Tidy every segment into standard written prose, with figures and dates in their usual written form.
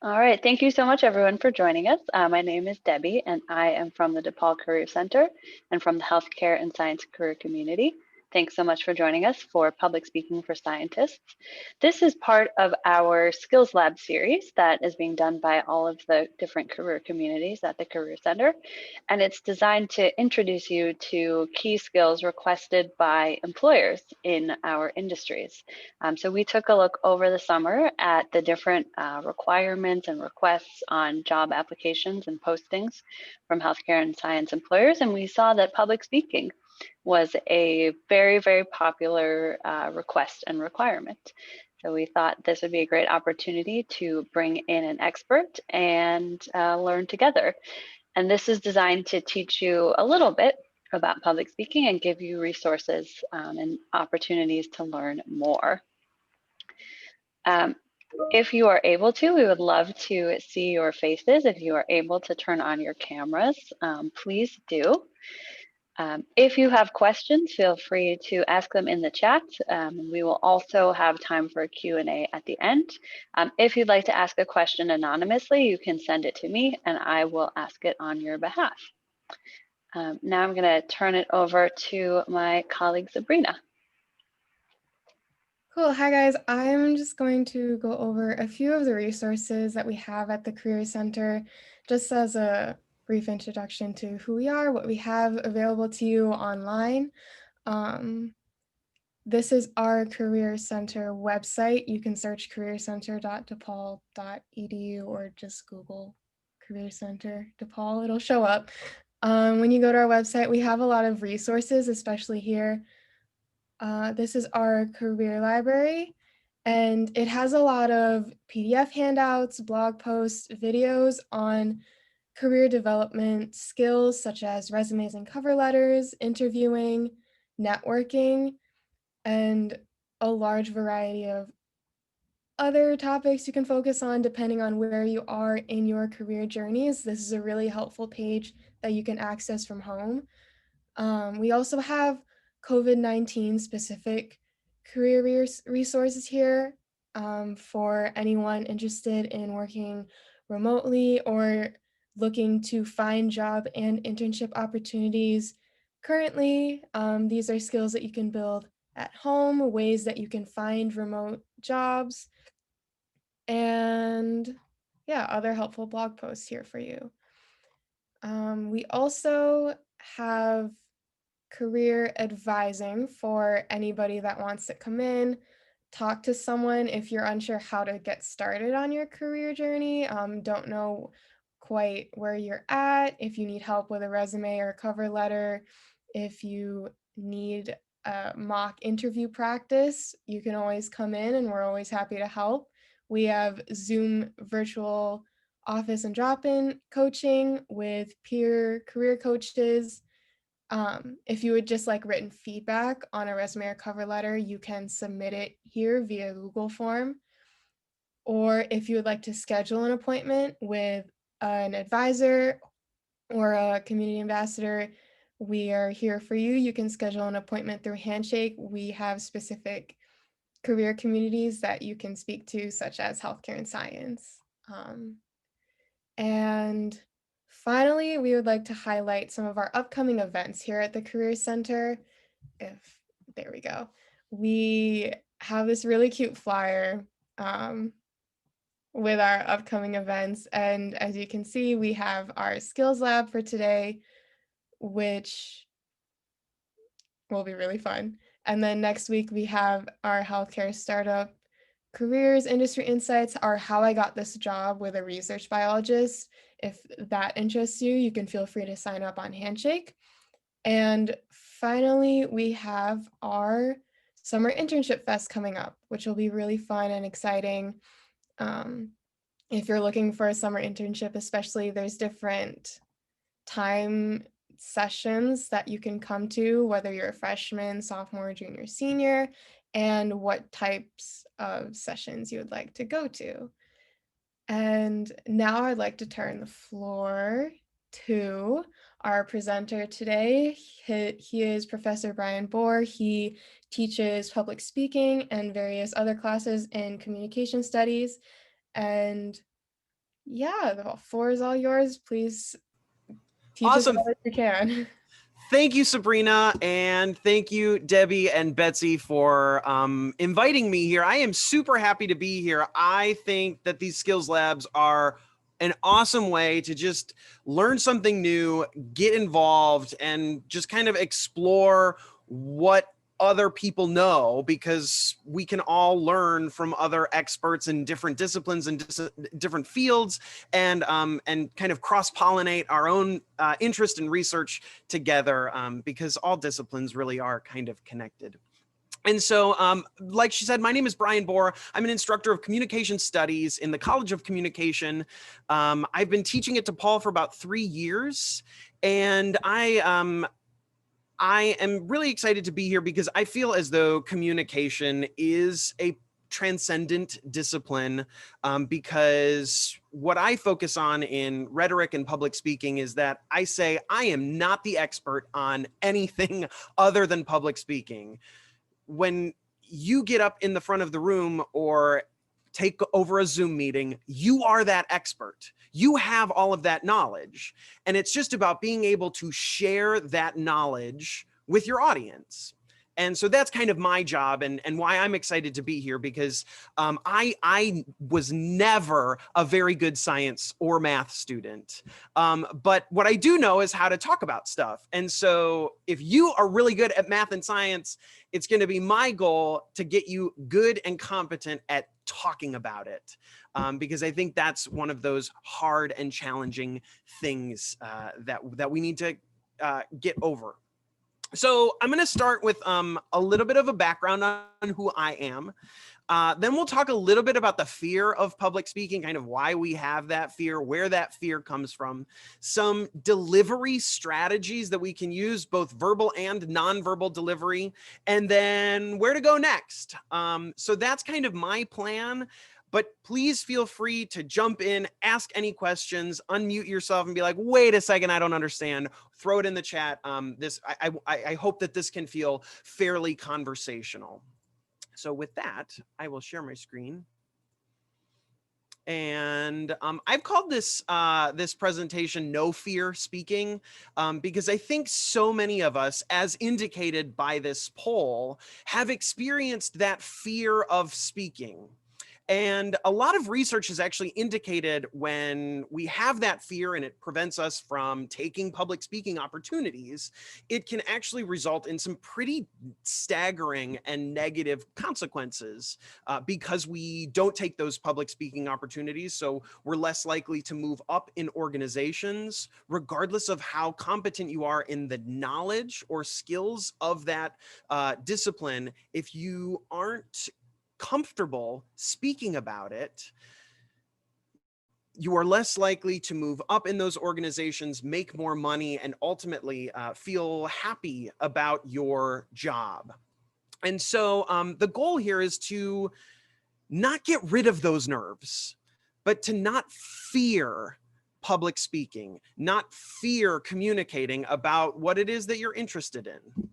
All right, thank you so much everyone for joining us. My name is Debbie and I am from the DePaul Career Center and from the Healthcare and Science Career Community. Thanks so much for joining us for Public Speaking for Scientists. This is part of our Skills Lab series that is being done by all of the different career communities at the Career Center. And it's designed to introduce you to key skills requested by employers in our industries. So we took a look over the summer at the different requirements and requests on job applications and postings from healthcare and science employers, and we saw that public speaking was a very, very popular request and requirement. So we thought this would be a great opportunity to bring in an expert and learn together. And this is designed to teach you a little bit about public speaking and give you resources and opportunities to learn more. If you are able to, we would love to see your faces. If you are able to turn on your cameras, please do. If you have questions, feel free to ask them in the chat. We will also have time for a Q&A at the end. If you'd like to ask a question anonymously, you can send it to me and I will ask it on your behalf. Now I'm going to turn it over to my colleague Sabrina. Cool. Hi, guys. I'm just going to go over a few of the resources that we have at the Career Center, just as a brief introduction to who we are, what we have available to you online. This is our Career Center website. You can search careercenter.depaul.edu or just Google Career Center DePaul. It'll show up. When you go to our website, we have a lot of resources, especially here. This is our career library, and it has a lot of PDF handouts, blog posts, videos on career development skills such as resumes and cover letters, interviewing, networking, and a large variety of other topics you can focus on depending on where you are in your career journeys. This is a really helpful page that you can access from home. We also have COVID-19 specific career resources here for anyone interested in working remotely or looking to find job and internship opportunities. Currently, these are skills that you can build at home, ways that you can find remote jobs, and yeah, other helpful blog posts here for you. We also have career advising for anybody that wants to come in, talk to someone if you're unsure how to get started on your career journey, don't know quite where you're at, if you need help with a resume or cover letter, if you need a mock interview practice, you can always come in and we're always happy to help. We have Zoom virtual office and drop-in coaching with peer career coaches. If you would just like written feedback on a resume or cover letter, you can submit it here via Google form. Or if you would like to schedule an appointment with an advisor or a community ambassador, we are here for you. You can schedule an appointment through Handshake. We have specific career communities that you can speak to, such as healthcare and science. And finally, we would like to highlight some of our upcoming events here at the Career Center. There we go. We have this really cute flyer with our upcoming events. And as you can see, we have our skills lab for today, which will be really fun. And then next week, we have our healthcare startup careers, industry insights, are how I got this job with a research biologist. If that interests you, you can feel free to sign up on Handshake. And finally, we have our Summer Internship Fest coming up, which will be really fun and exciting. If you're looking for a summer internship, especially, there's different time sessions that you can come to, whether you're a freshman, sophomore, junior, senior, and what types of sessions you would like to go to. And now I'd like to turn the floor to our presenter today. He is Professor Brian Bohr. He teaches public speaking and various other classes in communication studies. And Yeah, the floor is all yours. Please teach us Awesome. all that you can. Thank you, Sabrina, and thank you, Debbie and Betsy, for inviting me here. I am super happy to be here. I think that these skills labs are an awesome way to just learn something new, get involved, and just kind of explore what other people know, because we can all learn from other experts in different disciplines and different fields, and kind of cross-pollinate our own interest in research together, because all disciplines really are kind of connected. And so, like she said, my name is Brian Bohr. I'm an instructor of communication studies in the College of Communication. I've been teaching at DePaul for about 3 years, and I am really excited to be here because I feel as though communication is a transcendent discipline, because what I focus on in rhetoric and public speaking is that I say I am not the expert on anything other than public speaking. When you get up in the front of the room or take over a Zoom meeting, you are that expert. You have all of that knowledge. And it's just about being able to share that knowledge with your audience. And so that's kind of my job, and why I'm excited to be here, because I was never a very good science or math student. But what I do know is how to talk about stuff. And so if you are really good at math and science, it's going to be my goal to get you good and competent at talking about it, because I think that's one of those hard and challenging things that we need to get over. So I'm going to start with a little bit of a background on who I am. Then we'll talk a little bit about the fear of public speaking, kind of why we have that fear, where that fear comes from, some delivery strategies that we can use, both verbal and nonverbal delivery, and then where to go next. So that's kind of my plan. But please feel free to jump in, ask any questions, unmute yourself and be like, wait a second, I don't understand. Throw it in the chat. I hope that this can feel fairly conversational. So with that, I will share my screen. And I've called this this presentation "No Fear Speaking," because I think so many of us, as indicated by this poll, have experienced that fear of speaking. And a lot of research has actually indicated when we have that fear and it prevents us from taking public speaking opportunities, it can actually result in some pretty staggering and negative consequences, because we don't take those public speaking opportunities. So we're less likely to move up in organizations, regardless of how competent you are in the knowledge or skills of that discipline. If you aren't comfortable speaking about it, you are less likely to move up in those organizations, make more money, and ultimately feel happy about your job. And so the goal here is to not get rid of those nerves, but to not fear public speaking, not fear communicating about what it is that you're interested in.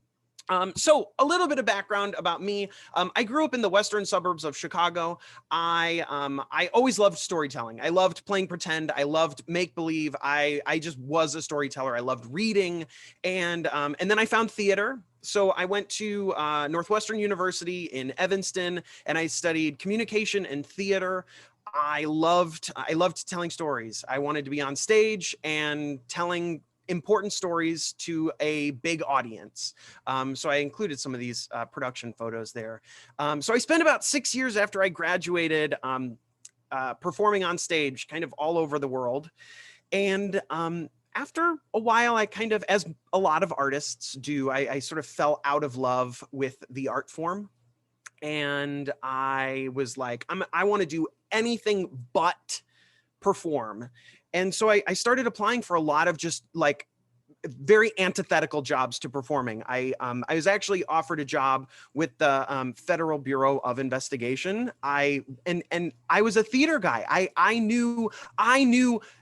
So a little bit of background about me. I grew up in the western suburbs of Chicago. I always loved storytelling. I loved playing pretend. I loved make believe. I just was a storyteller. I loved reading, and then I found theater. So I went to Northwestern University in Evanston, and I studied communication and theater. I loved telling stories. I wanted to be on stage and telling important stories to a big audience. So I included some of these production photos there. So I spent about 6 years after I graduated performing on stage kind of all over the world. And after a while, I kind of, as a lot of artists do, I sort of fell out of love with the art form. And I was like, I want to do anything but perform. And so I started applying for a lot of just like very antithetical jobs to performing. I was actually offered a job with the Federal Bureau of Investigation. I was a theater guy. I knew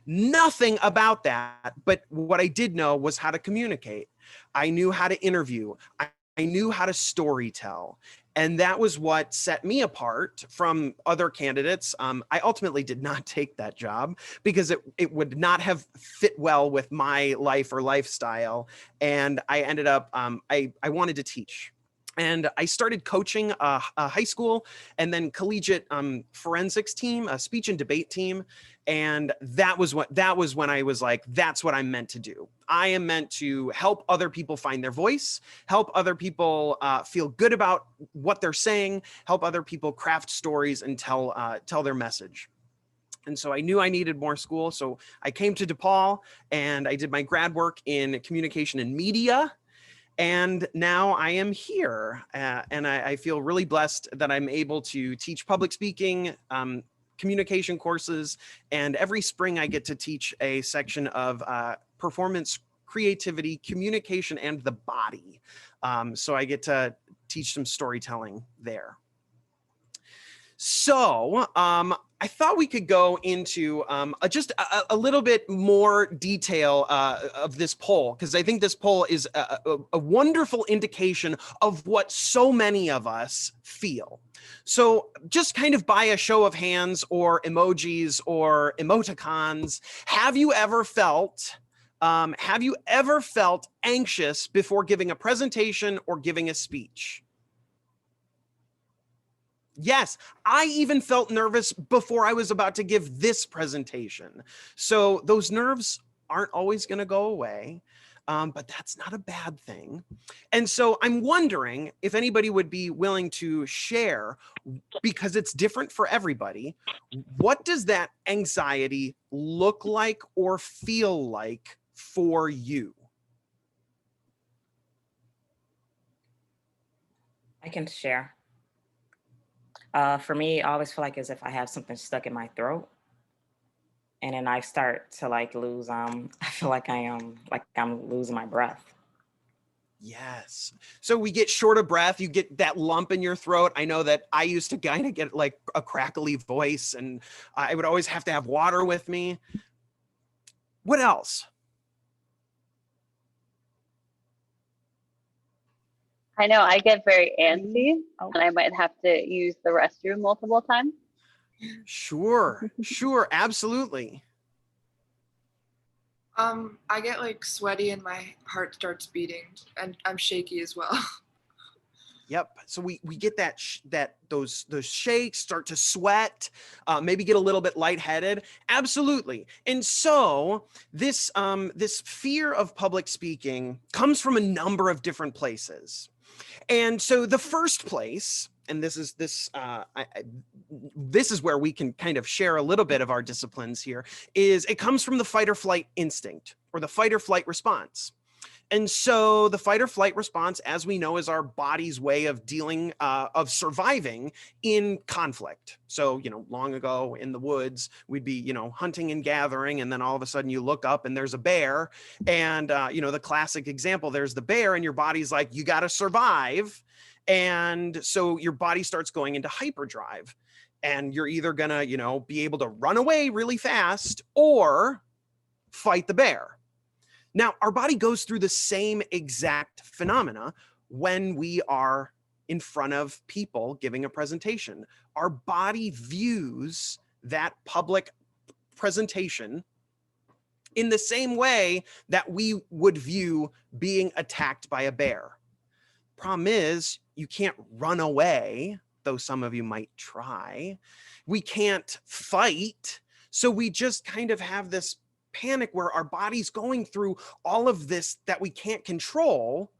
nothing about that, but what I did know was how to communicate. I knew how to interview. I knew how to story tell. And that was what set me apart from other candidates. I ultimately did not take that job because it would not have fit well with my life or lifestyle. And I ended up, I wanted to teach. And I started coaching a high school and then collegiate forensics team, a speech and debate team. And that was when I was like, that's what I'm meant to do. I am meant to help other people find their voice, help other people feel good about what they're saying, help other people craft stories and tell their message. And so I knew I needed more school. So I came to DePaul and I did my grad work in communication and media. And now I am here, and I feel really blessed that I'm able to teach public speaking, communication courses, and every spring I get to teach a section of performance, creativity, communication, and the body. So I get to teach some storytelling there. So I thought we could go into just a little bit more detail of this poll, because I think this poll is a wonderful indication of what so many of us feel. So just kind of by a show of hands or emojis or emoticons, have you ever felt anxious before giving a presentation or giving a speech? Yes, I even felt nervous before I was about to give this presentation. So those nerves aren't always going to go away, but that's not a bad thing. And so I'm wondering if anybody would be willing to share, because it's different for everybody. What does that anxiety look like or feel like for you? I can share. For me, I always feel like as if I have something stuck in my throat, and then I start to like lose. I feel like I'm losing my breath. Yes. So we get short of breath. You get that lump in your throat. I know that I used to kind of get like a crackly voice, and I would always have to have water with me. What else? I know I get very antsy and I might have to use the restroom multiple times. Sure, absolutely. I get like sweaty and my heart starts beating, and I'm shaky as well. Yep. So we get those shakes, start to sweat, maybe get a little bit lightheaded. Absolutely. And so this fear of public speaking comes from a number of different places. And so the first place, and this is where we can kind of share a little bit of our disciplines here, is it comes from the fight or flight instinct, or the fight or flight response. And so the fight or flight response, as we know, is our body's way of of surviving in conflict. So, long ago in the woods, we'd be, hunting and gathering, and then all of a sudden you look up and there's a bear. And, the classic example, there's the bear and your body's like, you got to survive. And so your body starts going into hyperdrive, and you're either going to, be able to run away really fast or fight the bear. Now, our body goes through the same exact phenomena when we are in front of people giving a presentation. Our body views that public presentation in the same way that we would view being attacked by a bear. Problem is, you can't run away, though some of you might try. We can't fight. So we just kind of have this panic where our body's going through all of this that we can't control,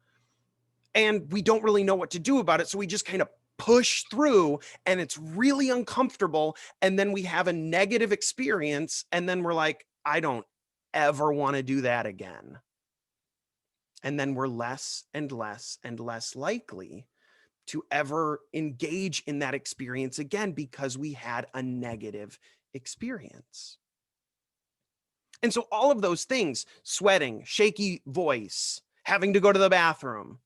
and we don't really know what to do about it. So we just kind of push through, and it's really uncomfortable. And then we have a negative experience, and then we're like, I don't ever want to do that again. And then we're less and less and less likely to ever engage in that experience again, because we had a negative experience. And so all of those things, sweating, shaky voice, having to go to the bathroom,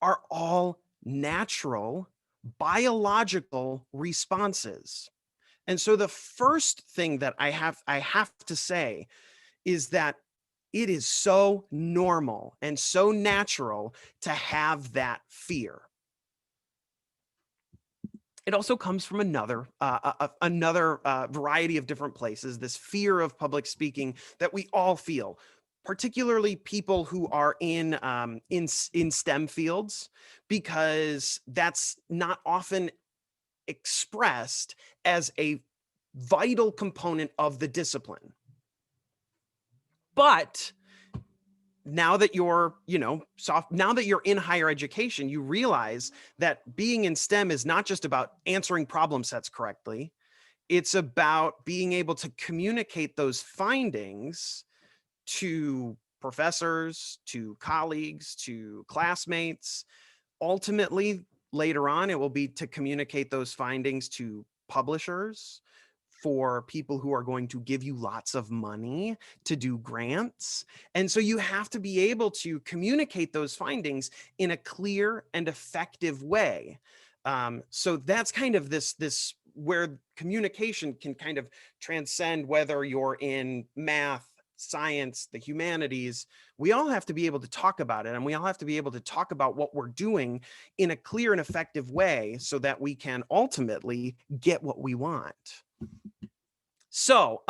are all natural biological responses. And so the first thing that I have to say is that it is so normal and so natural to have that fear. It also comes from another variety of different places, this fear of public speaking that we all feel, particularly people who are in STEM fields, because that's not often expressed as a vital component of the discipline. But now that you're, now that you're in higher education, you realize that being in STEM is not just about answering problem sets correctly. It's about being able to communicate those findings to professors, to colleagues, to classmates. Ultimately, later on, it will be to communicate those findings to publishers, for people who are going to give you lots of money to do grants. And so you have to be able to communicate those findings in a clear and effective way. So that's kind of this where communication can kind of transcend whether you're in math, science, the humanities. We all have to be able to talk about it, and we all have to be able to talk about what we're doing in a clear and effective way so that we can ultimately get what we want. So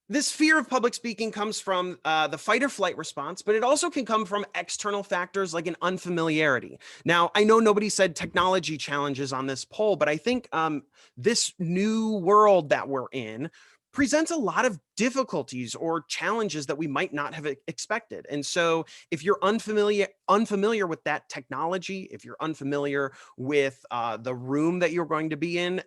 this fear of public speaking comes from the fight or flight response, but it also can come from external factors like an unfamiliarity. Now, I know nobody said technology challenges on this poll, but I think this new world that we're in presents a lot of difficulties or challenges that we might not have expected. And so if you're unfamiliar with that technology, if you're unfamiliar with the room that you're going to be in,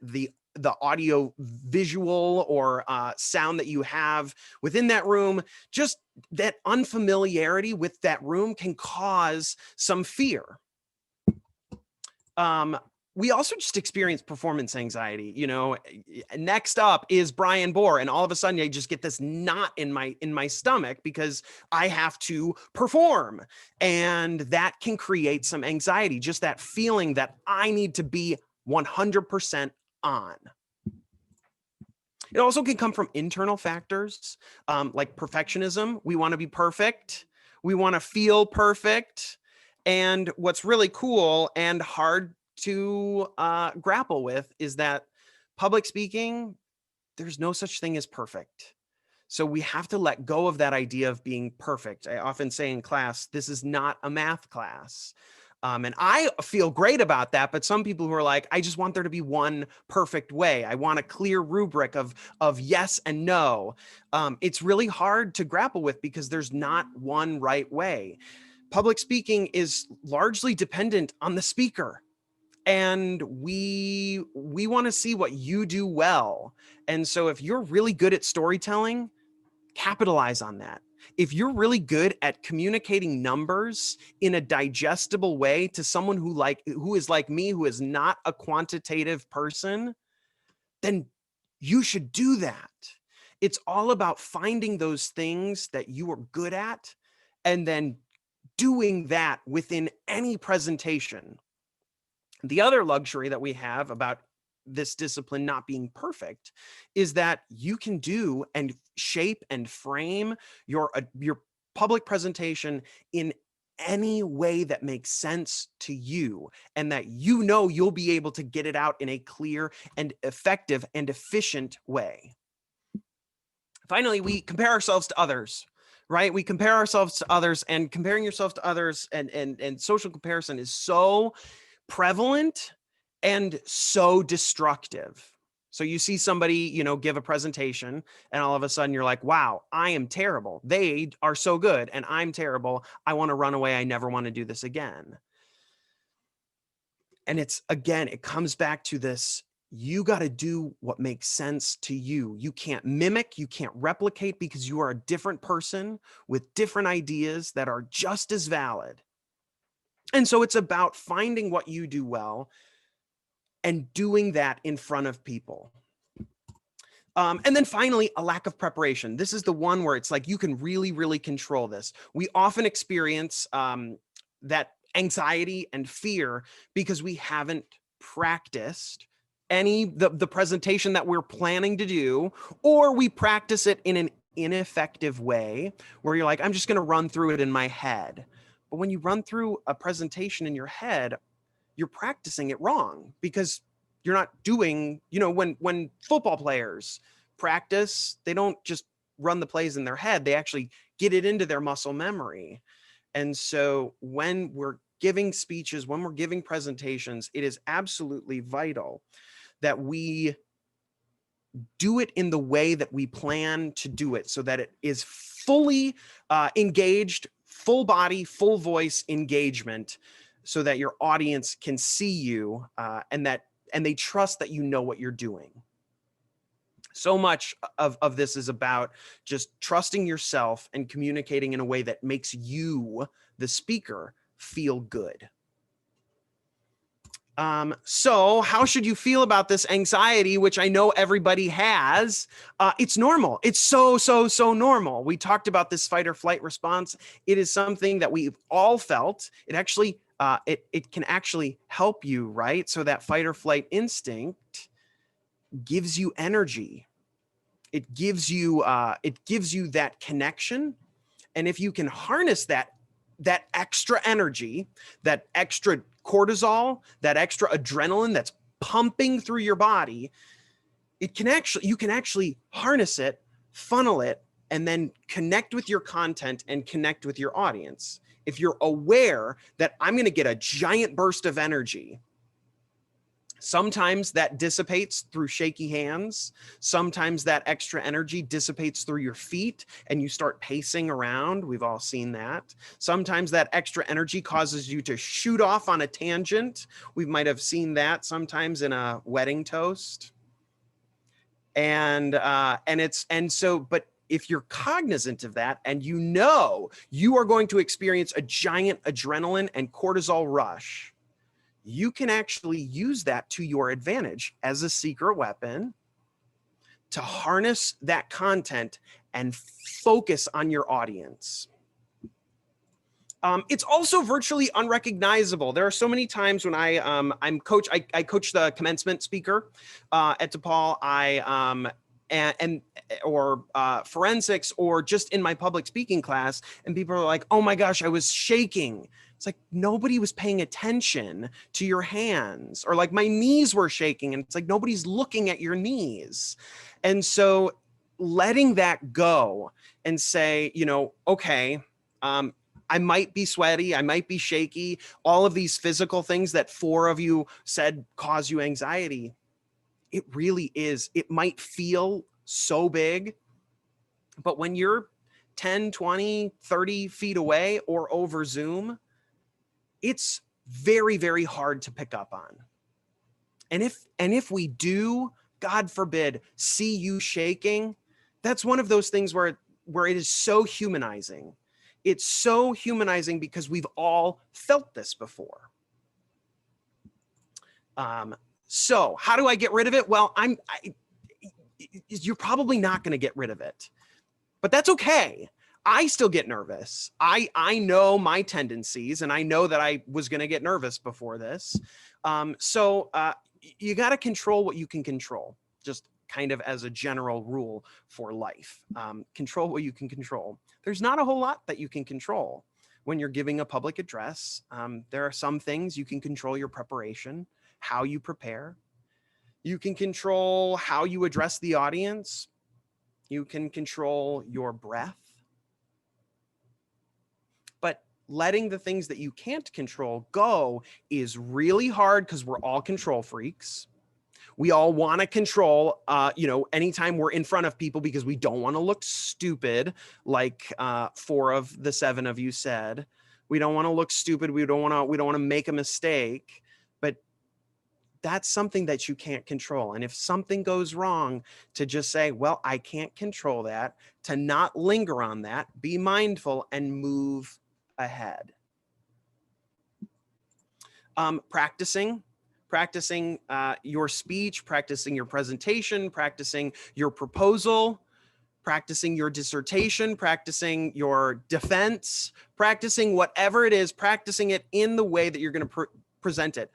the audio visual or sound that you have within that room, just that unfamiliarity with that room can cause some fear. We also just experience performance anxiety. Next up is Brian Bohr, and all of a sudden I just get this knot in my stomach because I have to perform, and that can create some anxiety, just that feeling that I need to be 100% on. It also can come from internal factors like perfectionism. We want to be perfect. We want to feel perfect. And what's really cool and hard to grapple with is that public speaking, there's no such thing as perfect. So we have to let go of that idea of being perfect. I often say in class, this is not a math class. And I feel great about that, but some people who are like, I just want there to be one perfect way. I want a clear rubric of yes and no. It's really hard to grapple with because there's not one right way. Public speaking is largely dependent on the speaker. And we want to see what you do well. And so if you're really good at storytelling, capitalize on that. If you're really good at communicating numbers in a digestible way to someone who is like me, who is not a quantitative person, then you should do that. It's all about finding those things that you are good at and then doing that within any presentation. The other luxury that we have about this discipline not being perfect is that you can do and shape and frame your public presentation in any way that makes sense to you, and that you'll be able to get it out in a clear and effective and efficient way. Finally, we compare ourselves to others. Right? We compare ourselves to others, and comparing yourself to others and social comparison is so prevalent and so destructive. So you see somebody, give a presentation, and all of a sudden you're like, wow, I am terrible. They are so good and I'm terrible. I want to run away. I never want to do this again. And it comes back to this. You got to do what makes sense to you. You can't mimic, you can't replicate, because you are a different person with different ideas that are just as valid. And so it's about finding what you do well and doing that in front of people. And then finally, a lack of preparation. This is the one where it's like you can really, really control this. We often experience that anxiety and fear because we haven't practiced the presentation that we're planning to do, or we practice it in an ineffective way where you're like, I'm just going to run through it in my head. But when you run through a presentation in your head, you're practicing it wrong because You're not doing, when football players practice, they don't just run the plays in their head. They actually get it into their muscle memory. And so when we're giving speeches, when we're giving presentations, it is absolutely vital that we do it in the way that we plan to do it, so that it is fully engaged, full body, full voice engagement, so that your audience can see you and they trust that you know what you're doing. So much of this is about just trusting yourself and communicating in a way that makes you, the speaker, feel good. So how should you feel about this anxiety, which I know everybody has? It's normal. It's so normal. We talked about this fight or flight response. It is something that we've all felt. It actually, it can actually help you, right? So that fight or flight instinct gives you energy. It gives you that connection. And if you can harness that extra energy, that extra cortisol, that extra adrenaline that's pumping through your body, you can actually harness it, funnel it, and then connect with your content and connect with your audience. If you're aware that I'm going to get a giant burst of energy, sometimes that dissipates through shaky hands. Sometimes that extra energy dissipates through your feet and you start pacing around. We've all seen that. Sometimes that extra energy causes you to shoot off on a tangent. We might have seen that sometimes in a wedding toast. But if you're cognizant of that and you are going to experience a giant adrenaline and cortisol rush, you can actually use that to your advantage as a secret weapon to harness that content and focus on your audience. It's also virtually unrecognizable. There are so many times when I coach the commencement speaker at DePaul. Or forensics, or just in my public speaking class, and people are like, "Oh my gosh, I was shaking." It's like, nobody was paying attention to your hands, or like my knees were shaking, and it's like nobody's looking at your knees. And so letting that go and say, okay, I might be sweaty, I might be shaky, all of these physical things that 4 of you said cause you anxiety. It really is. It might feel so big, but when you're 10, 20, 30 feet away or over Zoom, it's very, very hard to pick up on. And if we do, God forbid, see you shaking, that's one of those things where it is so humanizing. It's so humanizing because we've all felt this before. So how do I get rid of it? Well, you're probably not going to get rid of it, but that's okay. I still get nervous. I know my tendencies, and I know that I was going to get nervous before this. So you got to control what you can control, just kind of as a general rule for life. Control what you can control. There's not a whole lot that you can control when you're giving a public address. There are some things you can control: your preparation, how you prepare. You can control how you address the audience. You can control your breath. But letting the things that you can't control go is really hard, because we're all control freaks. We all want to control, anytime we're in front of people, because we don't want to look stupid, like 4 of the 7 of you said. We don't want to look stupid. We don't want to make a mistake. But that's something that you can't control. And if something goes wrong, to just say, well, I can't control that, to not linger on that, be mindful and move ahead. Practicing your speech, practicing your presentation, practicing your proposal, practicing your dissertation, practicing your defense, practicing whatever it is, practicing it in the way that you're going to present it.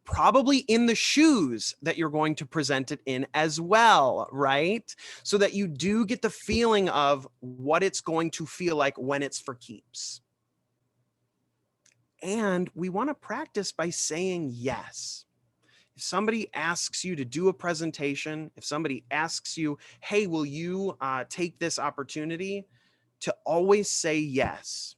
Probably in the shoes that you're going to present it in as well, right? So that you do get the feeling of what it's going to feel like when it's for keeps. And we want to practice by saying yes. If somebody asks you to do a presentation, if somebody asks you, hey, will you take this opportunity, to always say yes.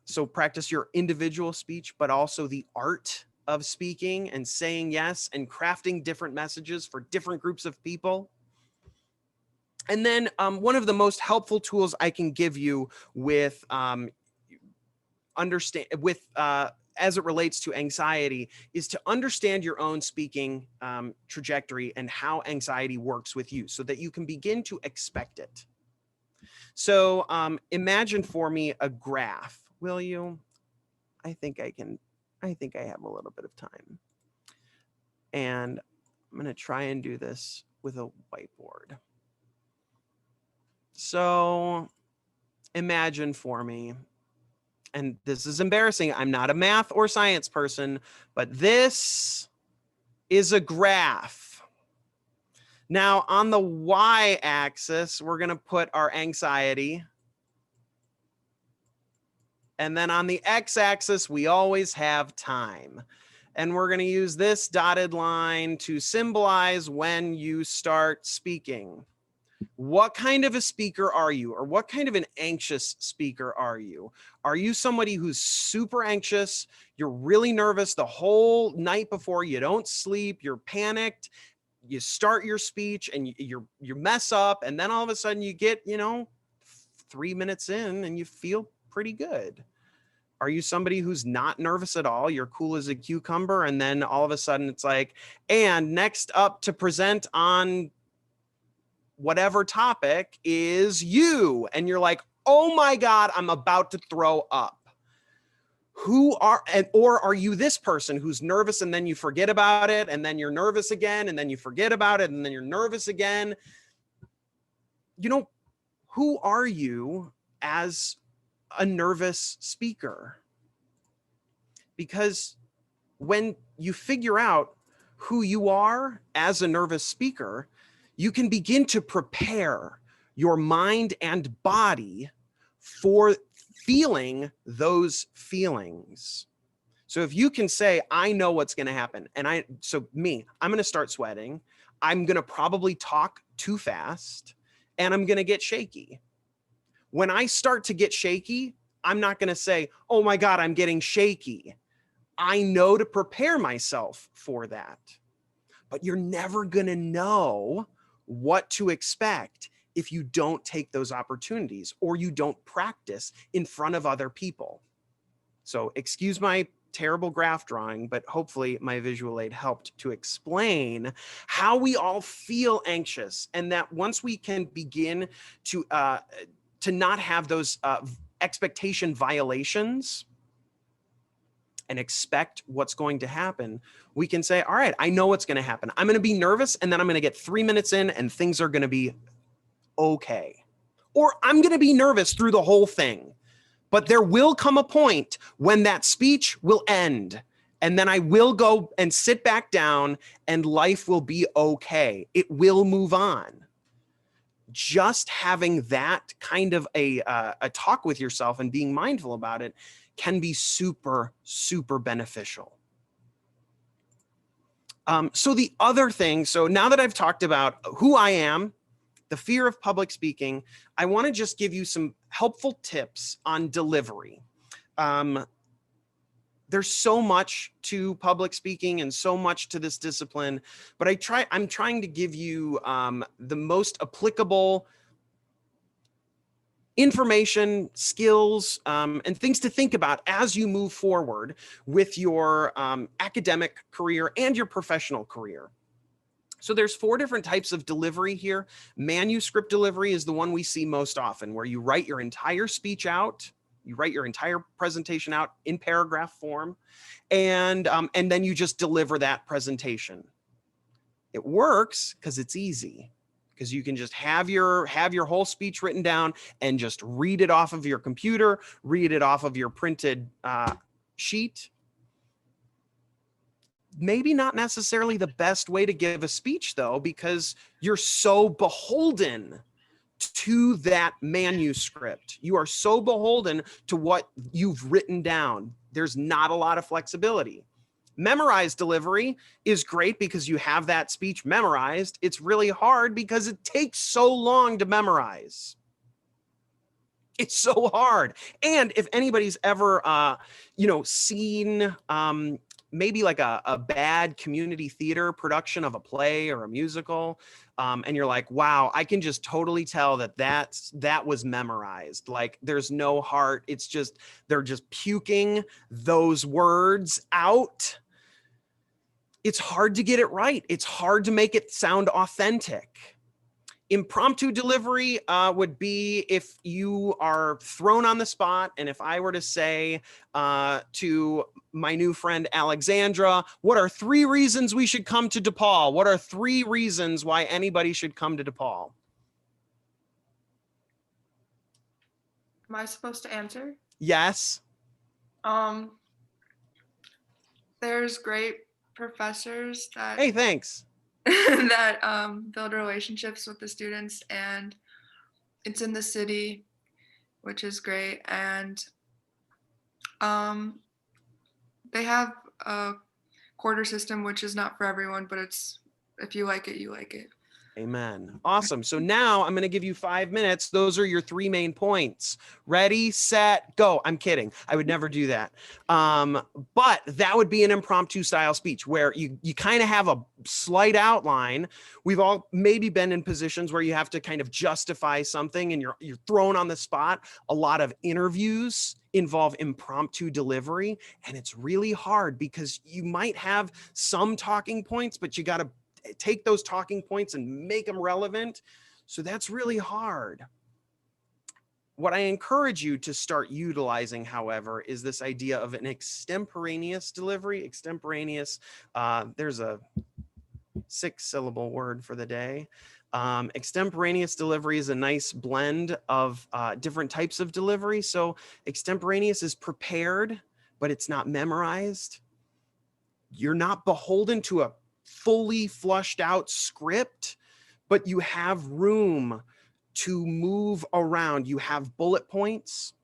So practice your individual speech, but also the art of speaking and saying yes and crafting different messages for different groups of people. And then one of the most helpful tools I can give you with as it relates to anxiety is to understand your own speaking trajectory and how anxiety works with you so that you can begin to expect it. So imagine for me a graph, will you? I think I have a little bit of time. And I'm going to try and do this with a whiteboard. So imagine for me, and this is embarrassing, I'm not a math or science person, but this is a graph. Now on the y-axis, we're going to put our anxiety. And then on the x-axis, we always have time. And we're going to use this dotted line to symbolize when you start speaking. What kind of a speaker are you? Or what kind of an anxious speaker are you? Are you somebody who's super anxious? You're really nervous the whole night before, you don't sleep, you're panicked, you start your speech and you mess up, and then all of a sudden you get, 3 minutes in and you feel pretty good? Are you somebody who's not nervous at all? You're cool as a cucumber, and then all of a sudden it's like, and next up to present on whatever topic is you. And you're like, oh my God, I'm about to throw up. Or are you this person who's nervous and then you forget about it, and then you're nervous again, and then you forget about it, and then you're nervous again? Who are you as a nervous speaker? Because when you figure out who you are as a nervous speaker, you can begin to prepare your mind and body for feeling those feelings. So if you can say, I know what's going to happen. And I'm going to start sweating. I'm going to probably talk too fast, and I'm going to get shaky. When I start to get shaky, I'm not going to say, oh my God, I'm getting shaky. I know to prepare myself for that. But you're never going to know what to expect if you don't take those opportunities or you don't practice in front of other people. So excuse my terrible graph drawing, but hopefully my visual aid helped to explain how we all feel anxious, and that once we can begin to not have those expectation violations and expect what's going to happen, we can say, all right, I know what's going to happen. I'm going to be nervous, and then I'm going to get 3 minutes in and things are going to be okay. Or I'm going to be nervous through the whole thing, but there will come a point when that speech will end, and then I will go and sit back down and life will be okay. It will move on. Just having that kind of a talk with yourself and being mindful about it can be super, super beneficial. So the other thing, so now that I've talked about who I am, the fear of public speaking, I want to just give you some helpful tips on delivery. There's so much to public speaking and so much to this discipline, but I'm trying to give you the most applicable information, skills, and things to think about as you move forward with your academic career and your professional career. So there's 4 different types of delivery here. Manuscript delivery is the one we see most often, where you write your entire speech out, you write your entire presentation out in paragraph form, and then you just deliver that presentation. It works because it's easy, because you can just have your whole speech written down and just read it off of your computer, read it off of your printed sheet. Maybe not necessarily the best way to give a speech, though, because you're so beholden to that manuscript. You are so beholden to what you've written down. There's not a lot of flexibility. Memorized delivery is great because you have that speech memorized. It's really hard because it takes so long to memorize. It's so hard. And if anybody's ever, seen maybe like a bad community theater production of a play or a musical, and you're like, wow, I can just totally tell that was memorized. Like there's no heart. It's just, they're just puking those words out. It's hard to get it right. It's hard to make it sound authentic. Impromptu delivery would be if you are thrown on the spot. And if I were to say to my new friend, Alexandra, what are 3 reasons we should come to DePaul? What are 3 reasons why anybody should come to DePaul? Am I supposed to answer? Yes. There's great professors that Hey, thanks. that build relationships with the students, and it's in the city, which is great. And they have a quarter system, which is not for everyone, but it's, if you like it, you like it. Amen. Awesome. So now I'm going to give you 5 minutes. Those are your 3 main points. Ready, set, go. I'm kidding. I would never do that. But that would be an impromptu style speech where you kind of have a slight outline. We've all maybe been in positions where you have to kind of justify something and you're thrown on the spot. A lot of interviews involve impromptu delivery, and it's really hard because you might have some talking points, but you got to take those talking points and make them relevant. So that's really hard. What I encourage you to start utilizing, however, is this idea of an extemporaneous delivery. Extemporaneous, there's a 6-syllable word for the day. Extemporaneous delivery is a nice blend of different types of delivery. So extemporaneous is prepared, but it's not memorized. You're not beholden to a fully flushed out script, but you have room to move around. You have bullet points.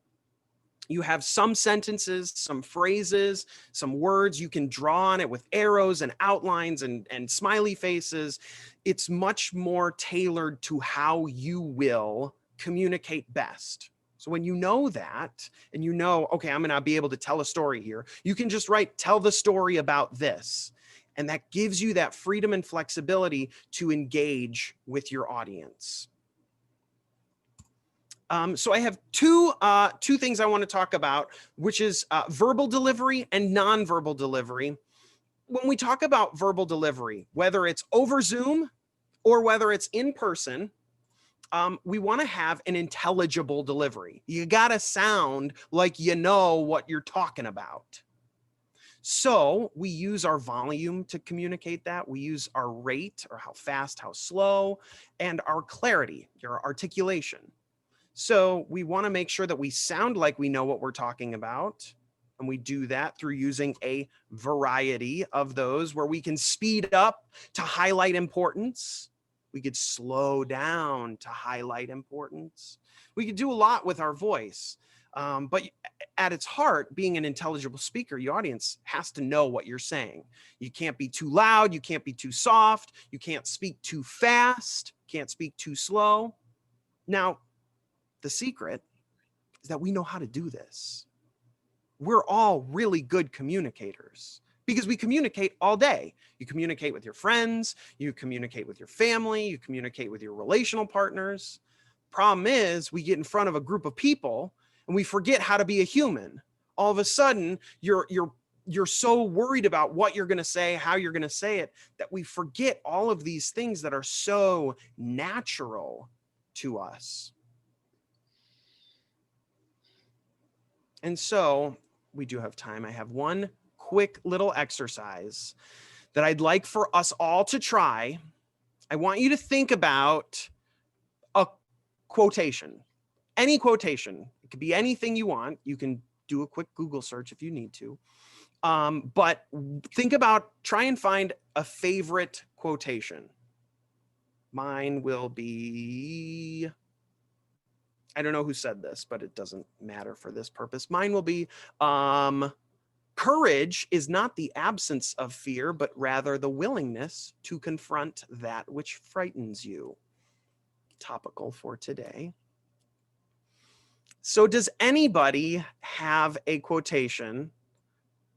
You have some sentences, some phrases, some words. You can draw on it with arrows and outlines and smiley faces. It's much more tailored to how you will communicate best. So when you know that, and you know, okay, I'm going to be able to tell a story here, you can just write, tell the story about this. And that gives you that freedom and flexibility to engage with your audience. So I have two things I want to talk about, which is verbal delivery and nonverbal delivery. When we talk about verbal delivery, whether it's over Zoom or whether it's in person, we want to have an intelligible delivery. You got to sound like you know what you're talking about. So we use our volume to communicate that. We use our rate, or how fast, how slow, and our clarity, your articulation. So we want to make sure that we sound like we know what we're talking about. And we do that through using a variety of those, where we can speed up to highlight importance. We could slow down to highlight importance. We could do a lot with our voice. But at its heart, being an intelligible speaker, your audience has to know what you're saying. You can't be too loud. You can't be too soft. You can't speak too fast. Can't speak too slow. Now, the secret is that we know how to do this. We're all really good communicators because we communicate all day. You communicate with your friends, you communicate with your family, you communicate with your relational partners. Problem is, we get in front of a group of people and we forget how to be a human. All of a sudden, you're so worried about what you're going to say, how you're going to say it, that we forget all of these things that are so natural to us. And so we do have time. I have one quick little exercise that I'd like for us all to try. I want you to think about a quotation, any quotation. It could be anything you want. You can do a quick Google search if you need to. But think about, try and find a favorite quotation. Mine will be, I don't know who said this, but it doesn't matter for this purpose. Mine will be, Courage is not the absence of fear, but rather the willingness to confront that which frightens you. Topical for today. So does anybody have a quotation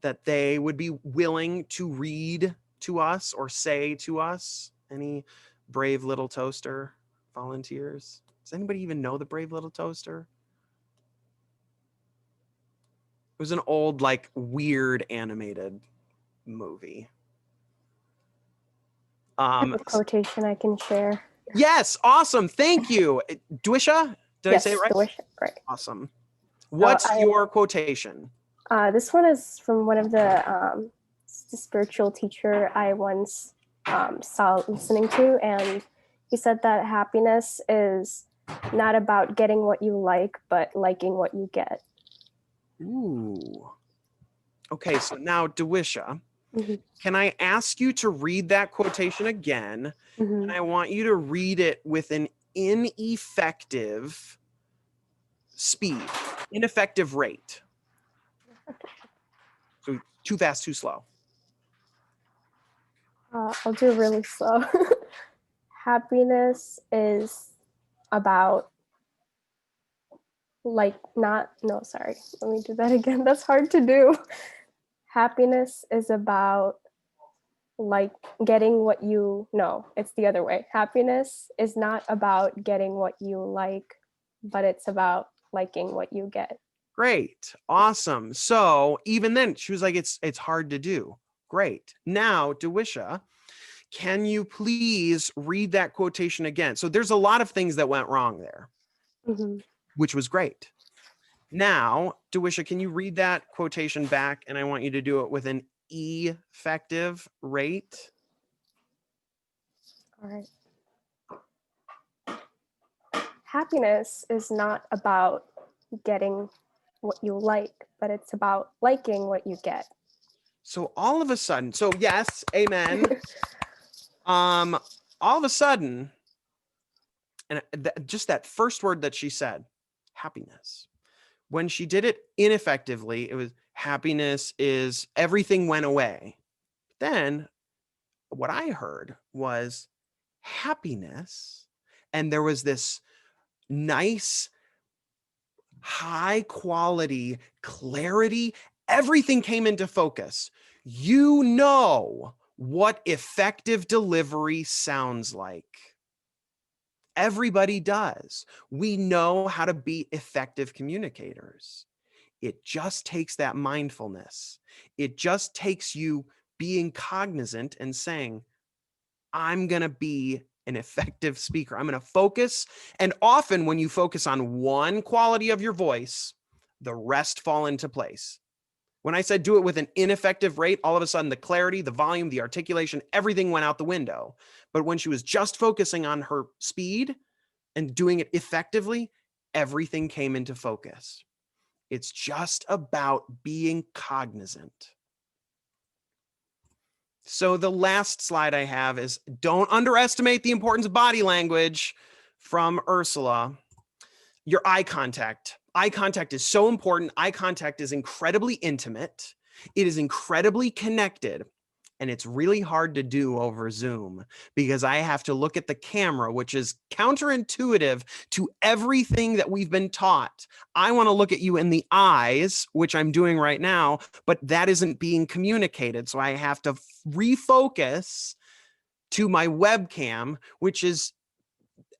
that they would be willing to read to us or say to us? Any brave little toaster volunteers? Does anybody even know the Brave Little Toaster? It was an old, like, weird animated movie. I have a quotation I can share. Yes, awesome. Thank you. Dwisha? Did I say it right? Dwisha, right. Awesome. What's So your quotation? This one is from one of the spiritual teacher I once saw listening to, and he said that happiness is not about getting what you like, but liking what you get. Ooh. Okay, so now, Dwisha, Mm-hmm. can I ask you to read that quotation again? Mm-hmm. And I want you to read it with an ineffective speed, ineffective rate. So too fast, too slow. I'll do really slow. Happiness is about let me do that again. That's hard to do. Happiness is about getting what you know. It's the other way. Happiness is not about getting what you like, but it's about liking what you get. Great. Awesome. So even then, she was like, it's hard to do. Great. Now, Dwisha, can you please read that quotation again? So there's a lot of things that went wrong there, Mm-hmm. which was great. Now, Dwisha, can you read that quotation back? And I want you to do it with an effective rate. All right. Happiness is not about getting what you like, but it's about liking what you get. So all of a sudden, so yes, amen. All of a sudden, and just that first word that she said, happiness. When she did it ineffectively, it was happiness is everything went away. Then what I heard was happiness, and there was this nice, high quality clarity. Everything came into focus. You know what effective delivery sounds like. Everybody does. We know how to be effective communicators. It just takes that mindfulness. It just takes you being cognizant and saying, I'm going to be an effective speaker. I'm going to focus. And often when you focus on one quality of your voice, the rest fall into place. When I said do it with an ineffective rate, all of a sudden the clarity, the volume, the articulation, everything went out the window. But when she was just focusing on her speed and doing it effectively, everything came into focus. It's just about being cognizant. So the last slide I have is don't underestimate the importance of body language from Ursula. Your eye contact. Eye contact is so important. Eye contact is incredibly intimate. It is incredibly connected. And it's really hard to do over Zoom because I have to look at the camera, which is counterintuitive to everything that we've been taught. I want to look at you in the eyes, which I'm doing right now, but that isn't being communicated. So I have to refocus to my webcam, which is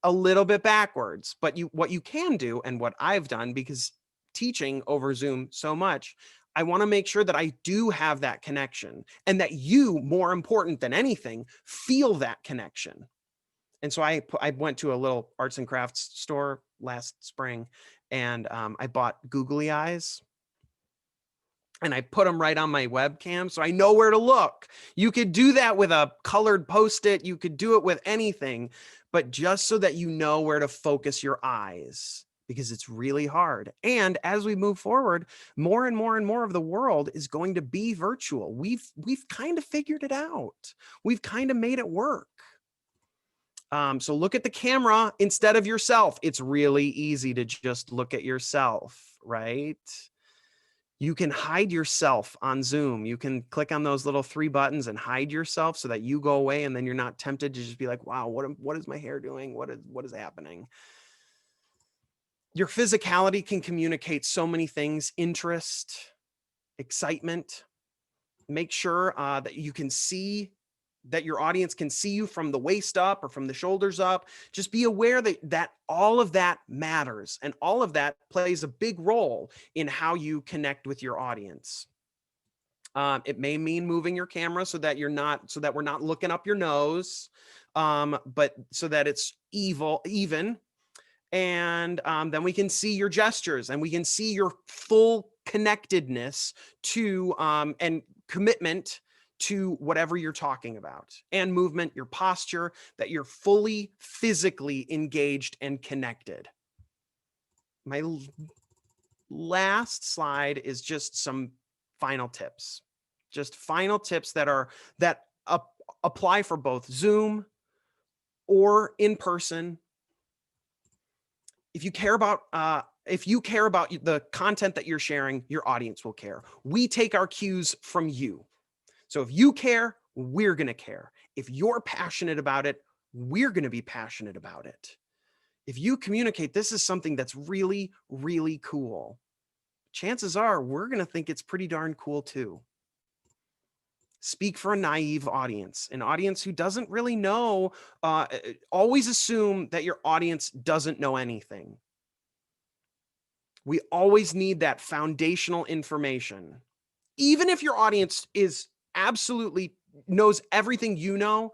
a little bit backwards. But what you can do, and what I've done, because teaching over Zoom so much, I want to make sure that I do have that connection and that you, more important than anything, feel that connection. And so I went to a little arts and crafts store last spring and I bought googly eyes and I put them right on my webcam so I know where to look. You could do that with a colored Post-it. You could do it with anything, but just so that you know where to focus your eyes, because it's really hard. And as we move forward, more and more and more of the world is going to be virtual. We've kind of figured it out. We've kind of made it work. So look at the camera instead of yourself. It's really easy to just look at yourself, right? You can hide yourself on Zoom. You can click on those little 3 buttons and hide yourself so that you go away, and then you're not tempted to just be like, wow, what is my hair doing? What is happening? Your physicality can communicate so many things: interest, excitement. Make sure that you can see, that your audience can see you from the waist up or from the shoulders up. Just be aware that all of that matters, and all of that plays a big role in how you connect with your audience. It may mean moving your camera so that we're not looking up your nose, but so that it's even. And then we can see your gestures, and we can see your full connectedness to and commitment to whatever you're talking about, and movement, your posture, that you're fully physically engaged and connected. My last slide is just some final tips, that apply for both Zoom or in person. If you care about the content that you're sharing, your audience will care. We take our cues from you. So if you care, we're going to care. If you're passionate about it, we're going to be passionate about it. If you communicate, this is something that's really, really cool, chances are we're going to think it's pretty darn cool too. Speak for a naive audience, an audience who doesn't really know. Always assume that your audience doesn't know anything. We always need that foundational information. Even if your audience absolutely knows everything you know,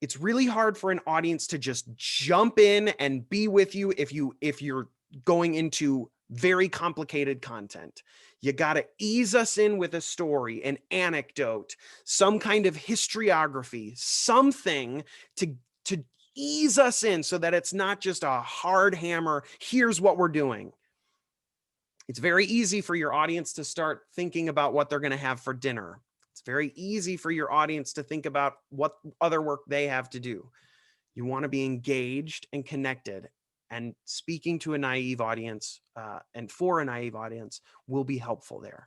it's really hard for an audience to just jump in and be with you if you're going into very complicated content. You got to ease us in with a story, an anecdote, some kind of historiography, something to ease us in so that it's not just a hard hammer, here's what we're doing. It's very easy for your audience to start thinking about what they're going to have for dinner. It's very easy for your audience to think about what other work they have to do. You want to be engaged and connected, and speaking to a naive audience and for a naive audience will be helpful there.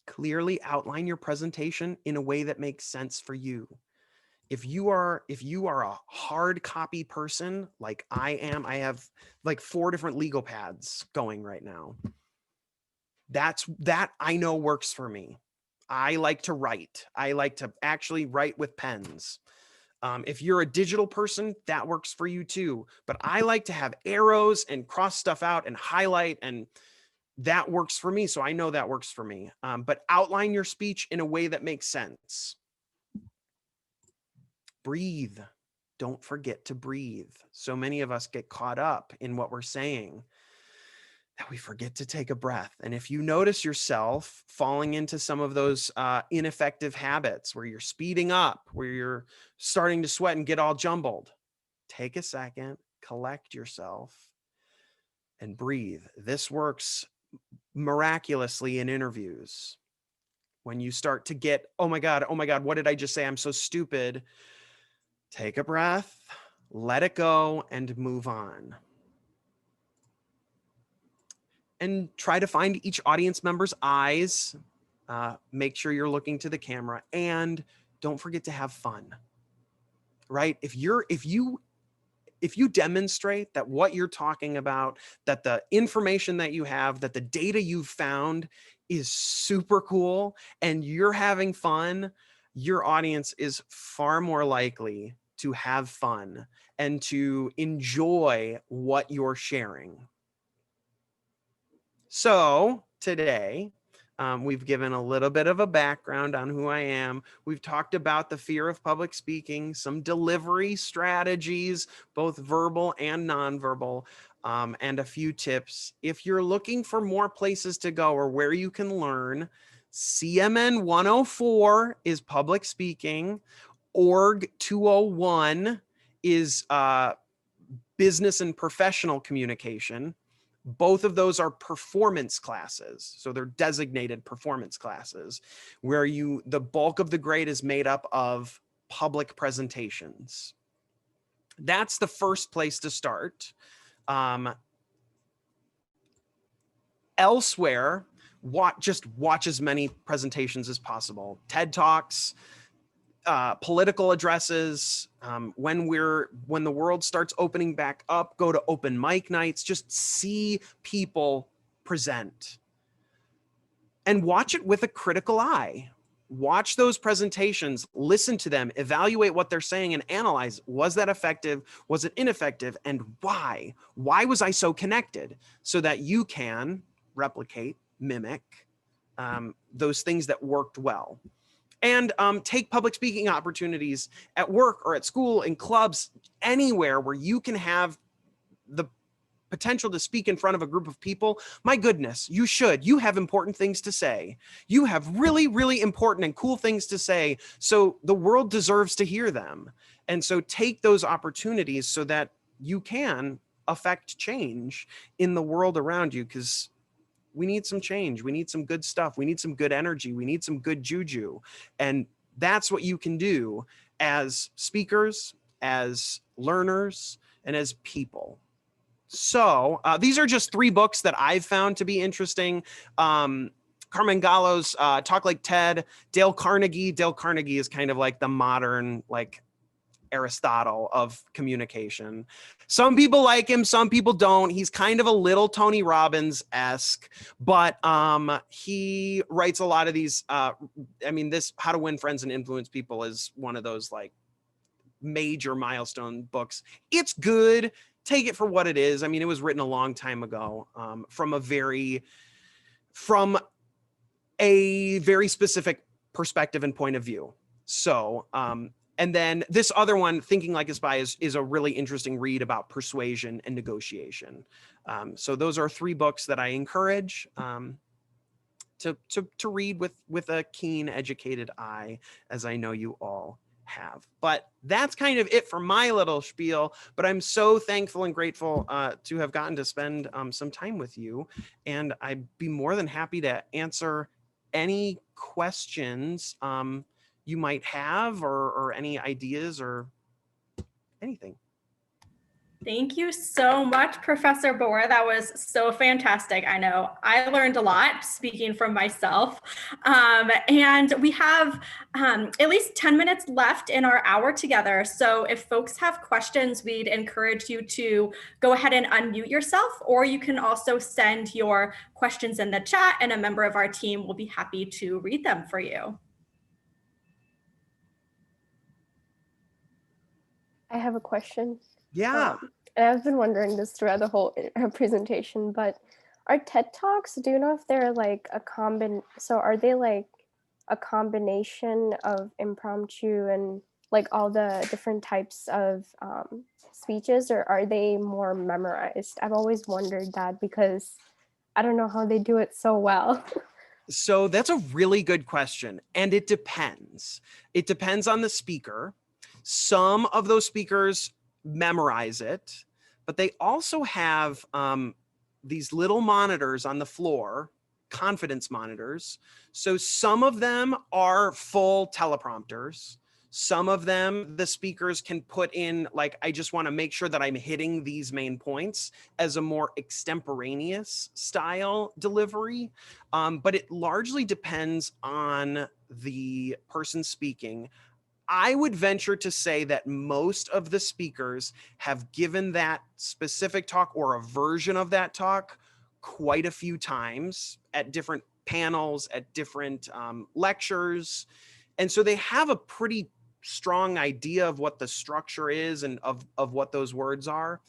Clearly outline your presentation in a way that makes sense for you. If you are a hard copy person like I am, I have like 4 different legal pads going right now. That I know works for me. I like to write. I like to actually write with pens. If you're a digital person, that works for you too. But I like to have arrows and cross stuff out and highlight, and that works for me. So I know that works for me. But outline your speech in a way that makes sense. Breathe. Don't forget to breathe. So many of us get caught up in what we're saying that we forget to take a breath. And if you notice yourself falling into some of those ineffective habits where you're speeding up, where you're starting to sweat and get all jumbled, take a second, collect yourself, and breathe. This works miraculously in interviews. When you start to get, oh my God, what did I just say? I'm so stupid. Take a breath, let it go, and move on. And try to find each audience member's eyes. Make sure you're looking to the camera, and don't forget to have fun, right? If you demonstrate that what you're talking about, that the information that you have, that the data you've found is super cool and you're having fun, your audience is far more likely to have fun and to enjoy what you're sharing. So today, we've given a little bit of a background on who I am. We've talked about the fear of public speaking, some delivery strategies, both verbal and nonverbal, and a few tips. If you're looking for more places to go or where you can learn, CMN 104 is public speaking. Org 201 is business and professional communication. Both of those are performance classes. So they're designated performance classes where the bulk of the grade is made up of public presentations. That's the first place to start. Elsewhere, just watch as many presentations as possible. TED Talks, political addresses. When the world starts opening back up, go to open mic nights. Just see people present, and watch it with a critical eye. Watch those presentations, listen to them, evaluate what they're saying, and analyze, was that effective? Was it ineffective? And why? Why was I so connected? So that you can replicate, mimic those things that worked well. And take public speaking opportunities at work or at school, in clubs, anywhere where you can have the potential to speak in front of a group of people. My goodness, you should. You have important things to say. You have really, really important and cool things to say. So the world deserves to hear them. And so take those opportunities so that you can affect change in the world around you, because we need some change. We need some good stuff. We need some good energy. We need some good juju. And that's what you can do as speakers, as learners, and as people. So these are just 3 books that I've found to be interesting. Carmen Gallo's Talk Like TED, Dale Carnegie. Dale Carnegie is kind of like the modern, like, Aristotle of communication. Some people like him, some people don't. He's kind of a little Tony Robbins-esque, but he writes a lot of these. I mean, this How to Win Friends and Influence People is one of those like major milestone books. It's good. Take it for what it is. I mean, it was written a long time ago from a very specific perspective and point of view. So, and then this other one, Thinking Like a Spy, is a really interesting read about persuasion and negotiation. So those are 3 books that I encourage to read with a keen, educated eye, as I know you all have. But that's kind of it for my little spiel. But I'm so thankful and grateful to have gotten to spend some time with you. And I'd be more than happy to answer any questions you might have, or any ideas or anything. Thank you so much, Professor Bohr. That was so fantastic. I know I learned a lot, speaking from myself. And we have at least 10 minutes left in our hour together. So if folks have questions, we'd encourage you to go ahead and unmute yourself, or you can also send your questions in the chat and a member of our team will be happy to read them for you. I have a question. Yeah. And I've been wondering this throughout the whole presentation, but are TED Talks, do you know if they're like are they like a combination of impromptu and like all the different types of speeches, or are they more memorized? I've always wondered that because I don't know how they do it so well. So that's a really good question. And it depends. It depends on the speaker. Some of those speakers memorize it, but they also have these little monitors on the floor, confidence monitors. So some of them are full teleprompters. Some of them, the speakers can put in, like, I just want to make sure that I'm hitting these main points, as a more extemporaneous style delivery. But it largely depends on the person speaking. I would venture to say that most of the speakers have given that specific talk or a version of that talk quite a few times at different panels, at different lectures. And so they have a pretty strong idea of what the structure is and of what those words are.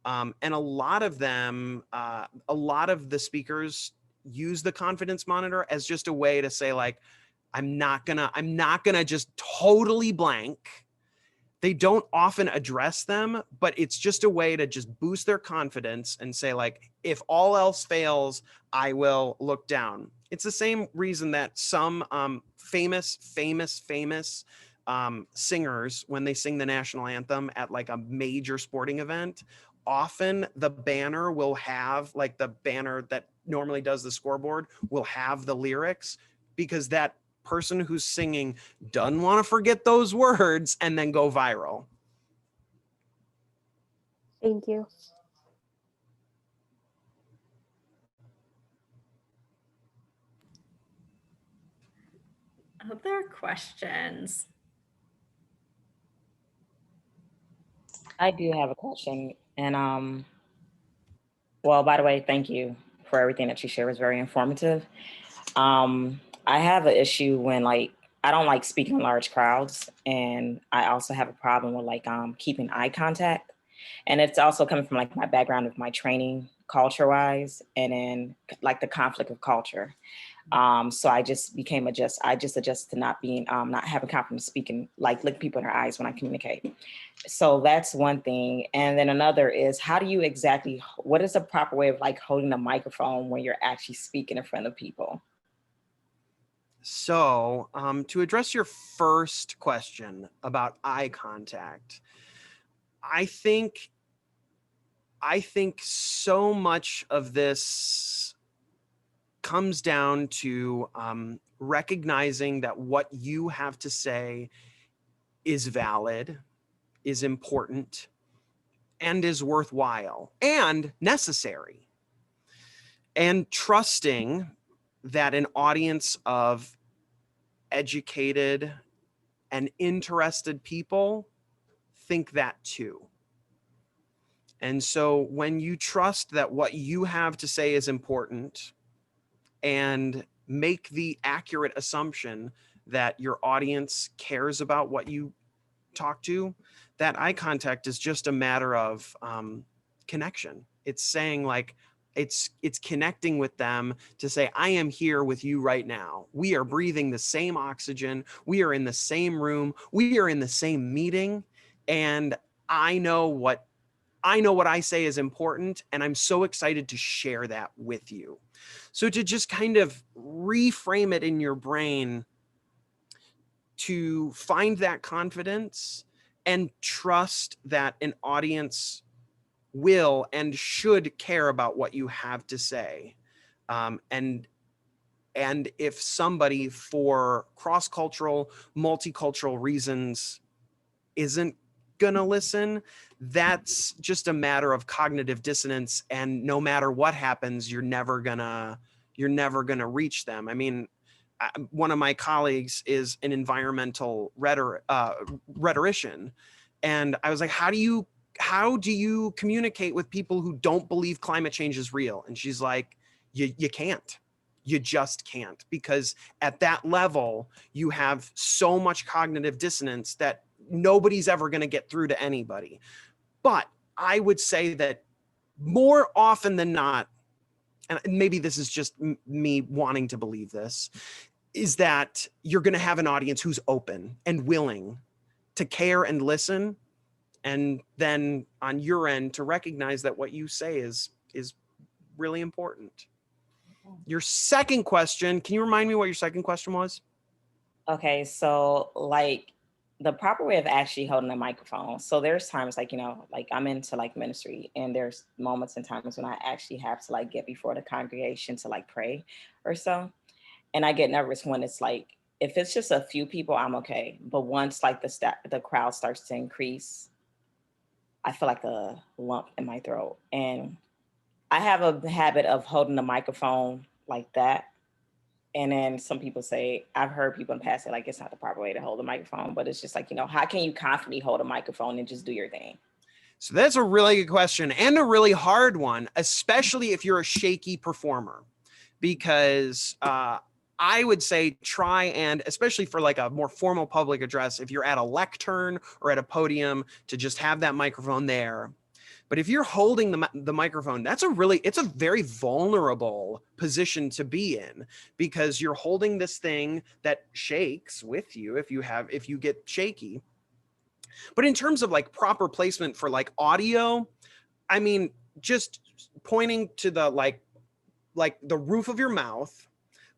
And a lot of them, a lot of the speakers use the confidence monitor as just a way to say, like, I'm not gonna just totally blank. They don't often address them, but it's just a way to just boost their confidence and say, like, if all else fails, I will look down. It's the same reason that some famous singers, when they sing the national anthem at like a major sporting event, often the banner will have, like, the banner that normally does the scoreboard will have the lyrics, because that person who's singing doesn't want to forget those words and then go viral. Thank you. other questions? I do have a question. And well, by the way, thank you for everything that you shared. It was very informative. I have an issue when like I don't like speaking in large crowds, and I also have a problem with like keeping eye contact. And it's also coming from like my background of my training culture wise, and then like the conflict of culture. So I just adjusted to not being not having confidence speaking, like looking people in their eyes when I communicate. So that's one thing. And then another is, how do you exactly, what is the proper way of like holding a microphone when you're actually speaking in front of people? So to address your first question about eye contact, I think so much of this comes down to recognizing that what you have to say is valid, is important, and is worthwhile and necessary. And trusting that an audience of educated and interested people think that too. And so when you trust that what you have to say is important and make the accurate assumption that your audience cares about what you talk to, that eye contact is just a matter of connection. It's saying like, it's connecting with them to say, I am here with you right now. We are breathing the same oxygen. We are in the same room. We are in the same meeting. And I know what I say is important, and I'm so excited to share that with you. So to just kind of reframe it in your brain, to find that confidence and trust that an audience will and should care about what you have to say. And if somebody for cross-cultural, multicultural reasons isn't gonna listen, that's just a matter of cognitive dissonance. And no matter what happens, you're never gonna reach them. I mean, one of my colleagues is an environmental rhetorician. And I was like, how do you communicate with people who don't believe climate change is real? And she's like, you can't. You just can't, because at that level, you have so much cognitive dissonance that nobody's ever going to get through to anybody. But I would say that more often than not, and maybe this is just me wanting to believe this, is that you're going to have an audience who's open and willing to care and listen. And then on your end, to recognize that what you say is really important. Your second question, can you remind me what your second question was? Okay, so like the proper way of actually holding a microphone. So there's times like, you know, like I'm into like ministry, and there's moments and times when I actually have to like get before the congregation to like pray or so. And I get nervous when it's like, if it's just a few people, I'm okay. But once like the crowd starts to increase, I feel like a lump in my throat. And I have a habit of holding the microphone like that. And then some people say, I've heard people in the past say like, it's not the proper way to hold a microphone, but it's just like, you know, how can you confidently hold a microphone and just do your thing? So that's a really good question, and a really hard one, especially if you're a shaky performer, because I would say try, and especially for like a more formal public address, if you're at a lectern or at a podium, to just have that microphone there. But if you're holding the microphone, it's a very vulnerable position to be in, because you're holding this thing that shakes with you if you get shaky. But in terms of like proper placement for like audio, I mean, just pointing to the like the roof of your mouth,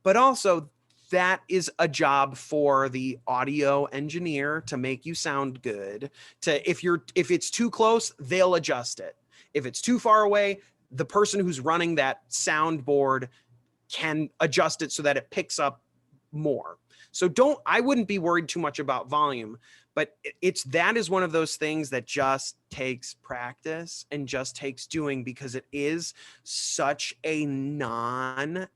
but also that is a job for the audio engineer to make you sound good. If it's too close, they'll adjust it. If it's too far away, the person who's running that soundboard can adjust it so that it picks up more. So I wouldn't be worried too much about volume, but that is one of those things that just takes practice and just takes doing, because it is such a non-natural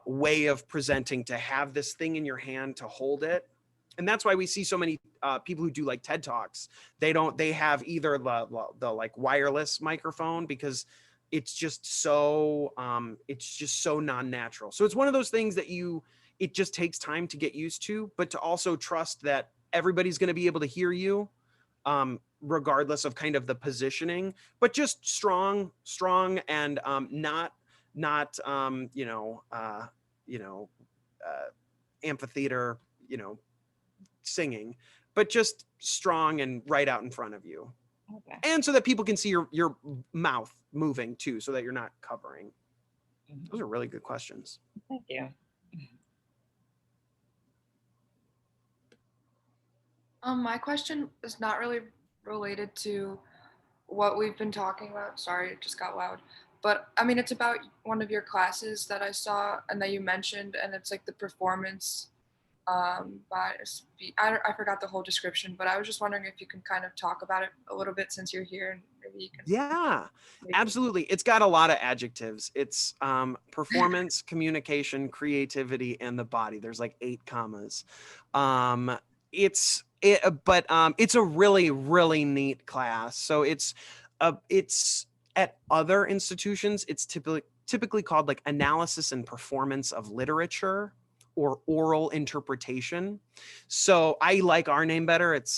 way of presenting, to have this thing in your hand, to hold it. And that's why we see so many people who do like TED Talks. They have either the like wireless microphone, because it's just so non-natural. So it's one of those things that it just takes time to get used to, but to also trust that everybody's going to be able to hear you, regardless of kind of the positioning, but just strong, and not amphitheater, singing, but just strong and right out in front of you. Okay. And so that people can see your mouth moving too, so that you're not covering. Those are really good questions. Thank you. My question is not really related to what we've been talking about. Sorry, it just got loud. But I mean, it's about one of your classes that I saw and that you mentioned, and it's like the performance by I forgot the whole description, but I was just wondering if you can kind of talk about it a little bit since you're here, and maybe you can. Yeah, absolutely. It's got a lot of adjectives. It's performance, communication, creativity, and the body. There's like 8 commas. It's a really, really neat class. So it's at other institutions, it's typically called like analysis and performance of literature, or oral interpretation. So I like our name better. It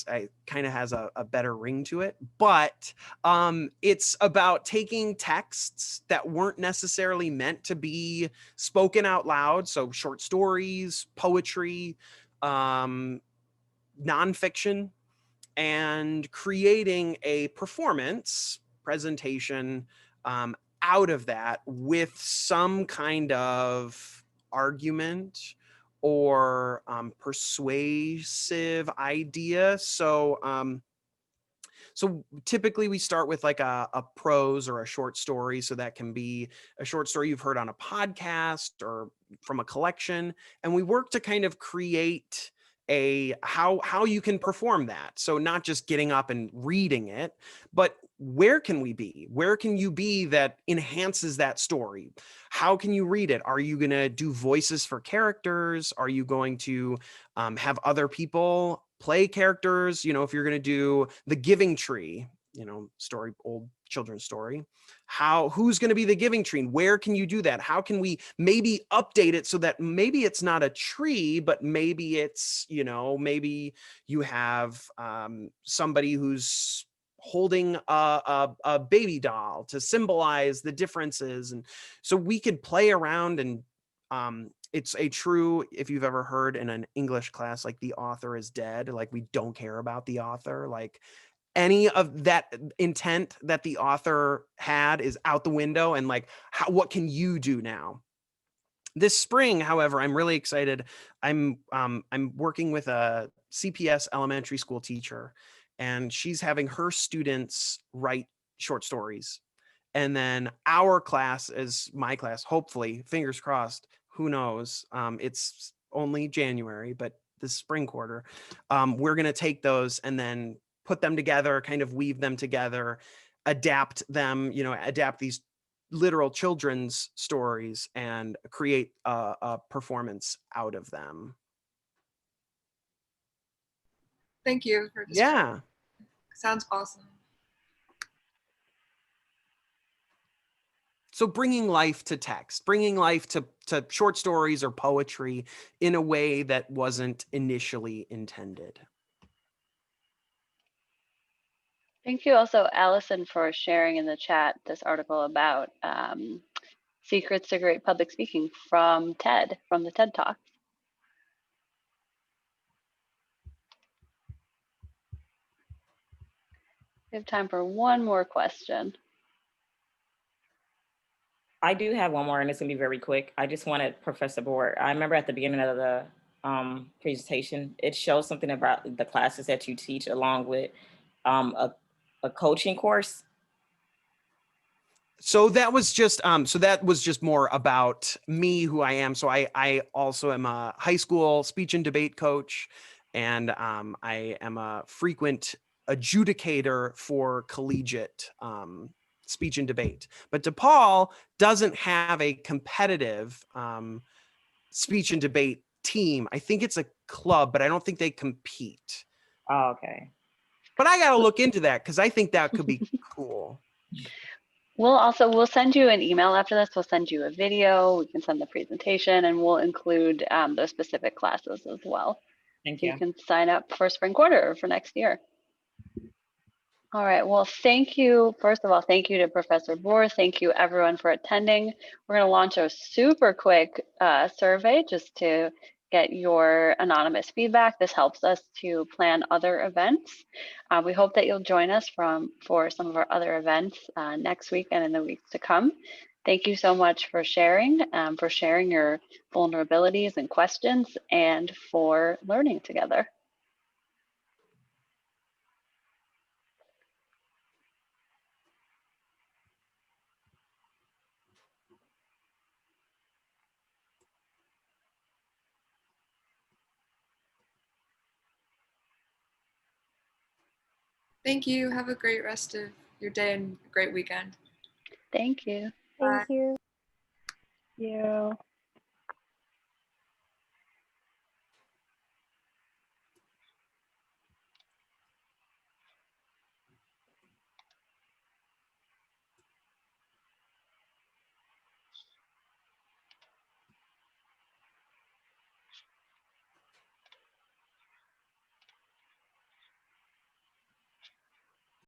kind of has a better ring to it, but it's about taking texts that weren't necessarily meant to be spoken out loud. So short stories, poetry, nonfiction, and creating a performance presentation out of that with some kind of argument or persuasive idea. So typically we start with like a prose or a short story. So that can be a short story you've heard on a podcast or from a collection. And we work to kind of create how you can perform that. So not just getting up and reading it, but where can you be that enhances that story? How can you read it? Are you going to do voices for characters? Are you going to have other people play characters? If you're going to do the Giving Tree, story, old children's story, who's going to be the Giving Tree? Where can you do that? How can we maybe update it so that maybe it's not a tree, but maybe it's, maybe you have somebody who's holding a baby doll to symbolize the differences. And so we could play around, and it's a true, if you've ever heard in an English class, like the author is dead, like we don't care about the author, like any of that intent that the author had is out the window. And like, what can you do now? This spring, however, I'm really excited. I'm working with a CPS elementary school teacher, and she's having her students write short stories. And then our class is my class, hopefully, fingers crossed, who knows? It's only January, but this spring quarter, we're going to take those and then put them together, kind of weave them together, adapt them, adapt these literal children's stories and create a performance out of them. Thank you for this. Yeah. Sounds awesome. So bringing life to text, bringing life to short stories or poetry in a way that wasn't initially intended. Thank you also, Allison, for sharing in the chat this article about secrets to great public speaking from the TED Talk. We have time for one more question. I do have one more, and it's gonna be very quick. I just wanted Professor Bohr. I remember at the beginning of the presentation, it shows something about the classes that you teach along with a coaching course. So that was just more about me, who I am. So I also am a high school speech and debate coach, and I am a frequent adjudicator for collegiate speech and debate. But DePaul doesn't have a competitive speech and debate team. I think it's a club, but I don't think they compete. Oh, okay. But I got to look into that because I think that could be cool. We'll send you an email after this. We'll send you a video. We can send the presentation, and we'll include those specific classes as well. Thank So you. you can sign up for spring quarter or for next year. All right, well, thank you. First of all, thank you to Professor Bohr. Thank you everyone for attending. We're gonna launch a super quick survey just to get your anonymous feedback. This helps us to plan other events. We hope that you'll join us for some of our other events next week and in the weeks to come. Thank you so much for sharing your vulnerabilities and questions, and for learning together. Thank you. Have a great rest of your day and a great weekend. Thank you. Thank Bye. you.